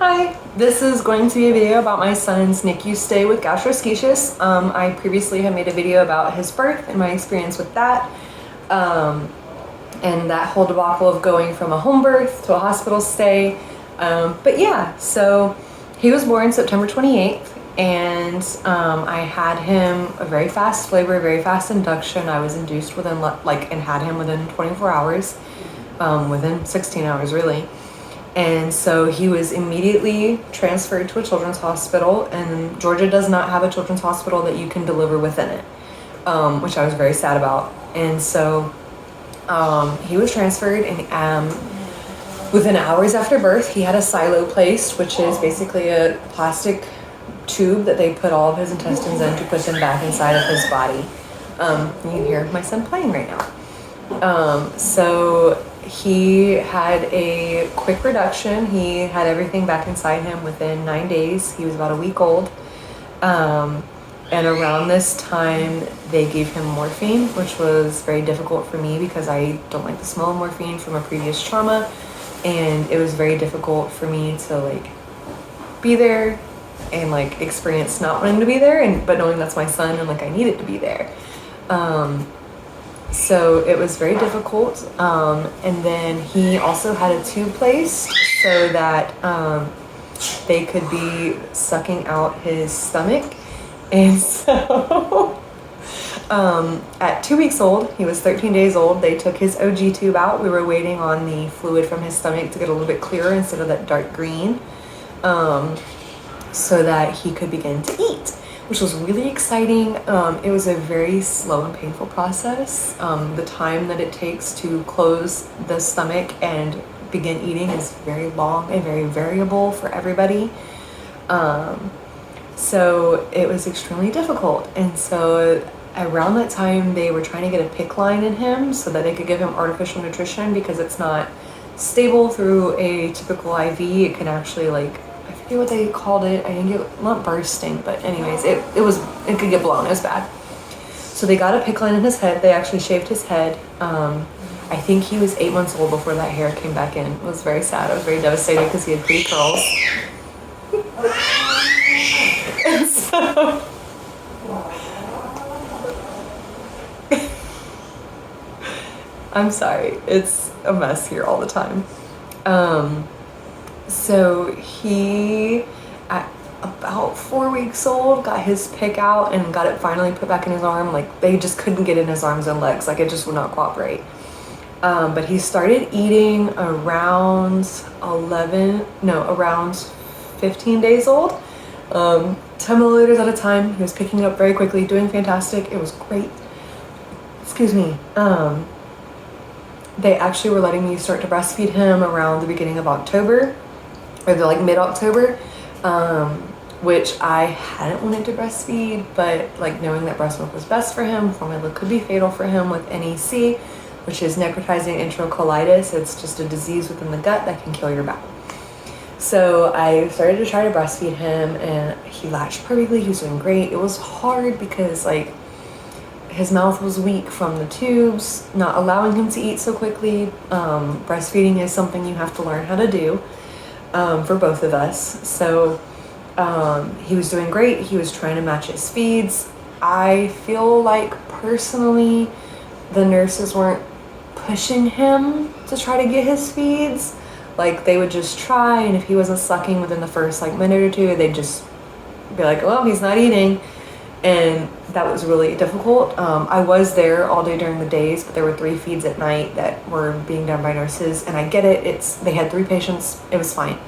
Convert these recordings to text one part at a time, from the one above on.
Hi, this is going to be a video about my son's NICU stay with gastroschisis. I previously had made a video about his birth and my experience with that, and that whole debacle of going from a home birth to a hospital stay. But yeah, so he was born September 28th, and I had him a very fast labor, very fast induction. I was induced within and had him within 24 hours, within 16 hours really. And so he was immediately transferred to a children's hospital, and Georgia does not have a children's hospital that you can deliver within it, which I was very sad about. And so he was transferred, and within hours after birth, he had a silo placed, which is basically a plastic tube that they put all of his intestines in to put them back inside of his body. You can hear my son playing right now. So he had a quick reduction. He had everything back inside him within 9 days. He was about a week old. And around this time, they gave him morphine, which was very difficult for me because I don't like the smell of morphine from a previous trauma. And it was very difficult for me to be there and experience not wanting to be there, but knowing that's my son and I needed to be there. So it was very difficult, and then he also had a tube placed so that they could be sucking out his stomach. And so at 2 weeks old, he was 13 days old, they took his OG tube out. We were waiting on the fluid from his stomach to get a little bit clearer instead of that dark green, so that he could begin to eat, which was really exciting. It was a very slow and painful process. The time that it takes to close the stomach and begin eating is very long and very variable for everybody. So it was extremely difficult. And so around that time, they were trying to get a PICC line in him so that they could give him artificial nutrition, because it's not stable through a typical IV. It can actually I forget what they called it. I think it, not bursting, but anyways, it could get blown. It was bad. So they got a PICC line in his head. They actually shaved his head. I think he was 8 months old before that hair came back in. It was very sad. I was very devastated because he had pretty curls. And so I'm sorry. It's a mess here all the time. So he, at about 4 weeks old, got his PICC out and got it finally put back in his arm. They just couldn't get in his arms and legs. It just would not cooperate. But he started eating around around 15 days old. 10 milliliters at a time. He was picking it up very quickly, doing fantastic. It was great. Excuse me. They actually were letting me start to breastfeed him around the beginning of October, or mid-October, which I hadn't wanted to breastfeed, but knowing that breast milk was best for him, formula could be fatal for him with NEC, which is necrotizing enterocolitis. It's just a disease within the gut that can kill your bowel. So I started to try to breastfeed him, and he latched perfectly. He was doing great. It was hard because his mouth was weak from the tubes, not allowing him to eat so quickly. Breastfeeding is something you have to learn how to do. For both of us. So he was doing great. He was trying to match his feeds. I feel personally the nurses weren't pushing him to try to get his feeds. They would just try, and if he wasn't sucking within the first minute or two, they'd just be well, he's not eating. And that was really difficult. I was there all day during the days, but there were 3 feeds at night that were being done by nurses, and I get it. They had 3 patients. It was fine.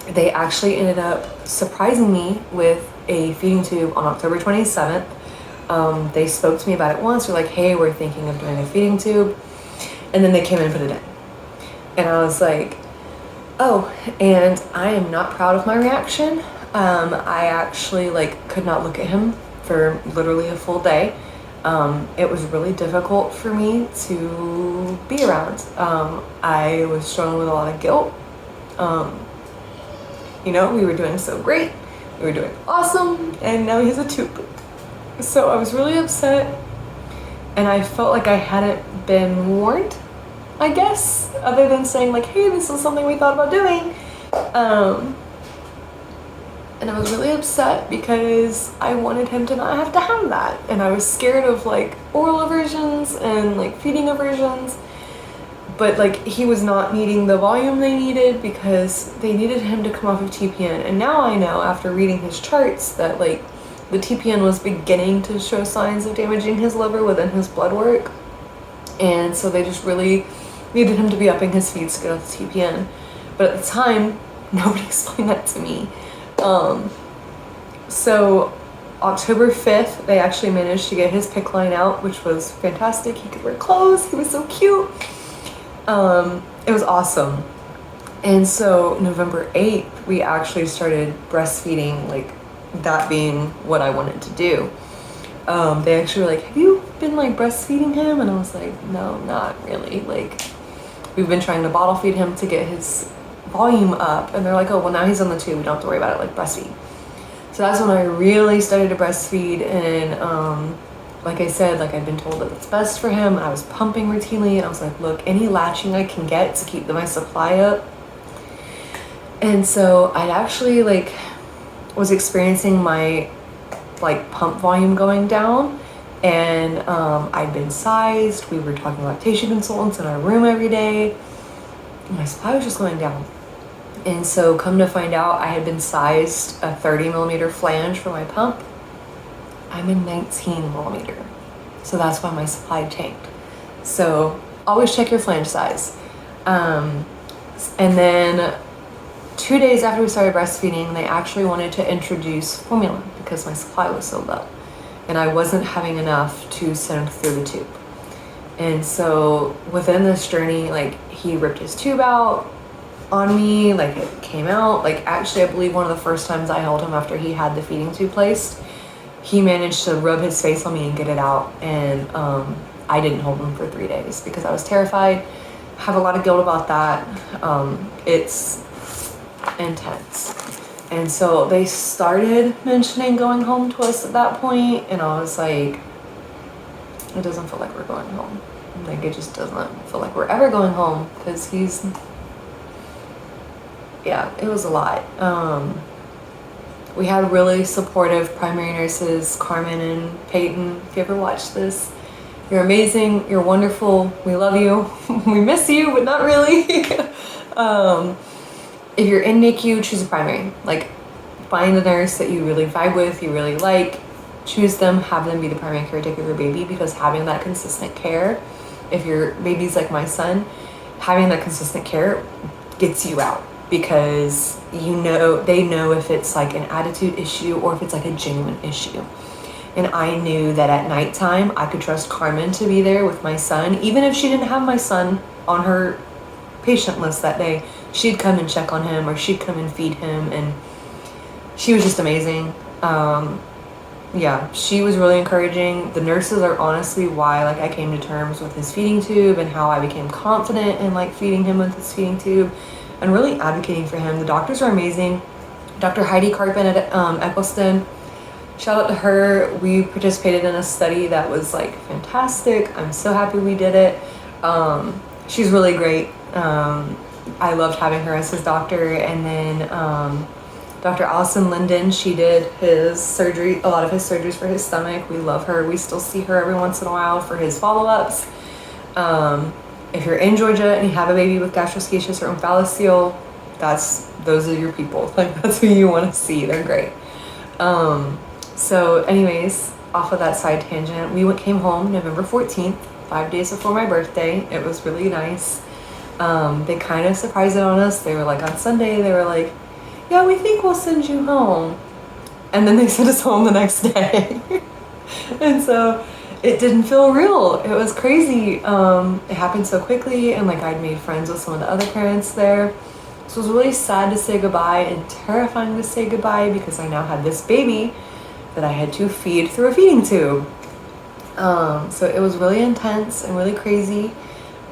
They actually ended up surprising me with a feeding tube on October 27th. They spoke to me about it once. They're hey, we're thinking of doing a feeding tube. And then they came in and put it in. And I was oh, and I am not proud of my reaction. I actually could not look at him for literally a full day. It was really difficult for me to be around. I was struggling with a lot of guilt. We were doing so great. We were doing awesome, and now he has a tube. So I was really upset, and I felt I hadn't been warned I guess, other than saying like, hey, this is something we thought about doing. Um, and I was really upset because I wanted him to not have to have that. And I was scared of like oral aversions and like feeding aversions. But like he was not needing the volume they needed because they needed him to come off of TPN. And now I know after reading his charts that like the TPN was beginning to show signs of damaging his liver within his blood work. And so they just really needed him to be upping his feeds to get off the TPN. But at the time, nobody explained that to me. So October 5th, they actually managed to get his PICC line out, which was fantastic. He could wear clothes. He was so cute. It was awesome. And so November 8th, we actually started breastfeeding, like that being what I wanted to do. They actually were like, have you been like breastfeeding him? And I was like, no, not really. Like we've been trying to bottle feed him to get his volume up. And they're like, oh, well now he's on the tube. We don't have to worry about it, like breastfeed. So that's when I really started to breastfeed. And, like I said, like I'd been told that it's best for him. I was pumping routinely and I was like, look, any latching I can get to keep my supply up. And so I'd actually like was experiencing my like pump volume going down, and I'd been sized. We were talking to lactation consultants in our room every day. And my supply was just going down. And so come to find out, I had been sized a 30 millimeter flange for my pump. I'm a 19 millimeter. So that's why my supply tanked. So always check your flange size. And then 2 days after we started breastfeeding, they actually wanted to introduce formula because my supply was so low. And I wasn't having enough to send through the tube. And so within this journey, like he ripped his tube out on me, like it came out. Like actually, I believe one of the first times I held him after he had the feeding tube placed, he managed to rub his face on me and get it out. And I didn't hold him for 3 days because I was terrified. I have a lot of guilt about that. It's intense. And so they started mentioning going home to us at that point, and I was like, it doesn't feel like we're going home. Like it just doesn't feel like we're ever going home because he's, yeah, it was a lot. We had really supportive primary nurses, Carmen and Peyton. If you ever watch this, you're amazing, you're wonderful, we love you, we miss you, but not really. If you're in NICU, choose a primary. Like find a nurse that you really vibe with, you really like, choose them, have them be the primary caretaker of your baby, because having that consistent care, if your baby's like my son, having that consistent care gets you out, because you know, they know if it's like an attitude issue or if it's like a genuine issue. And I knew that at nighttime, I could trust Carmen to be there with my son. Even if she didn't have my son on her patient list that day, she'd come and check on him, or she'd come and feed him. And she was just amazing. Yeah, she was really encouraging. The nurses are honestly why like I came to terms with his feeding tube and how I became confident in like feeding him with his feeding tube and really advocating for him. The doctors are amazing. Dr. Heidi Carpin at Eccleston, shout out to her. We participated in a study that was like fantastic. I'm so happy we did it. She's really great. I loved having her as his doctor. And then Dr. Allison Linden, she did his surgery, a lot of his surgeries for his stomach. We love her. We still see her every once in a while for his follow-ups. If you're in Georgia and you have a baby with gastroschisis or omphalocele, those are your people. Like that's who you want to see. They're great. So anyways, off of that side tangent, came home November 14th, 5 days before my birthday. It was really nice. They kind of surprised it on us. They were like on Sunday, they were like, yeah, we think we'll send you home. And then they sent us home the next day. And so it didn't feel real. It was crazy. It happened so quickly, and like I'd made friends with some of the other parents there. So it was really sad to say goodbye and terrifying to say goodbye because I now had this baby that I had to feed through a feeding tube. So it was really intense and really crazy.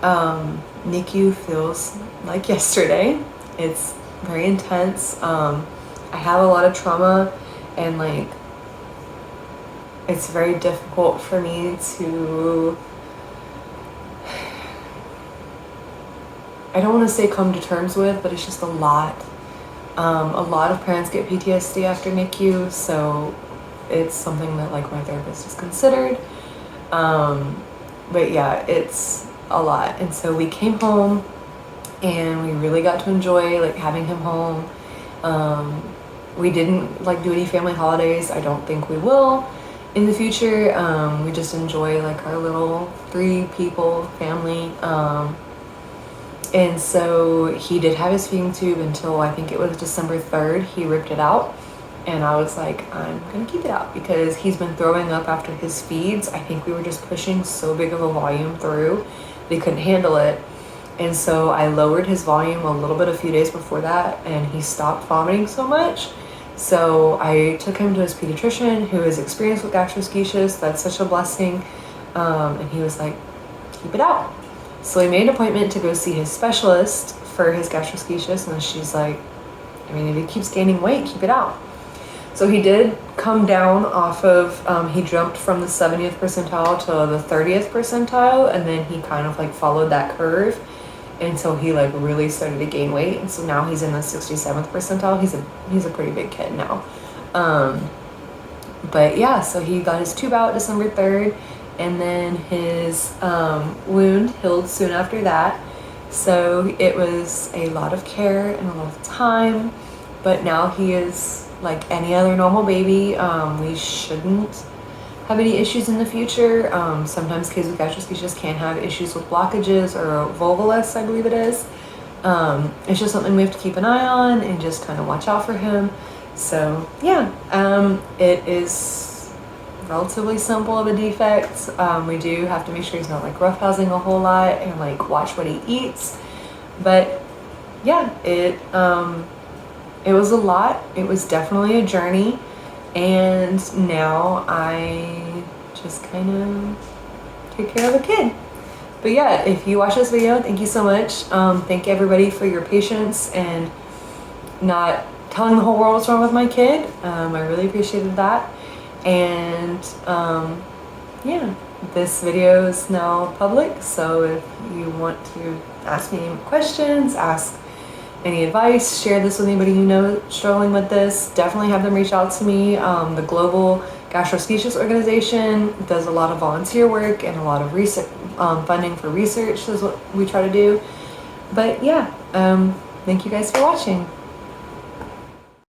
NICU feels like yesterday. It's very intense. I have a lot of trauma, and like it's very difficult for me to, I don't want to say come to terms with, but it's just a lot. A lot of parents get PTSD after NICU, so it's something that like my therapist has considered. But yeah, it's a lot. And so we came home and we really got to enjoy like having him home. We didn't like do any family holidays. I don't think we will in the future. We just enjoy like our little 3 people family. And so he did have his feeding tube until I think it was December 3rd. He ripped it out. And I was like, I'm gonna keep it out because he's been throwing up after his feeds. I think we were just pushing so big of a volume through, they couldn't handle it. And so I lowered his volume a little bit a few days before that, and he stopped vomiting so much. So I took him to his pediatrician who is experienced with gastroschisis. That's such a blessing. And he was like, keep it out. So we made an appointment to go see his specialist for his gastroschisis, and she's like, I mean, if he keeps gaining weight, keep it out. So he did come down off of, he jumped from the 70th percentile to the 30th percentile, and then he kind of like followed that curve until he like really started to gain weight. And so now he's in the 67th percentile. He's a pretty big kid now. But yeah, so he got his tube out December 3rd, and then his wound healed soon after that. So it was a lot of care and a lot of time, but now he is like any other normal baby. We shouldn't have any issues in the future. Sometimes kids with gastroschisis can have issues with blockages or volvulus, I believe it is. It's just something we have to keep an eye on and just kind of watch out for him. So yeah, it is relatively simple of a defect. We do have to make sure he's not like roughhousing a whole lot and like watch what he eats. But yeah, it was a lot. It was definitely a journey, and now I just kind of take care of a kid. But yeah, if you watch this video, thank you so much. Thank everybody for your patience and not telling the whole world what's wrong with my kid. I really appreciated that. And yeah, this video is now public, so if you want to ask me any questions, ask any advice, share this with anybody you know struggling with this, definitely have them reach out to me. The Global Gastroschisis Organization does a lot of volunteer work and a lot of research, funding for research is what we try to do. But yeah, thank you guys for watching.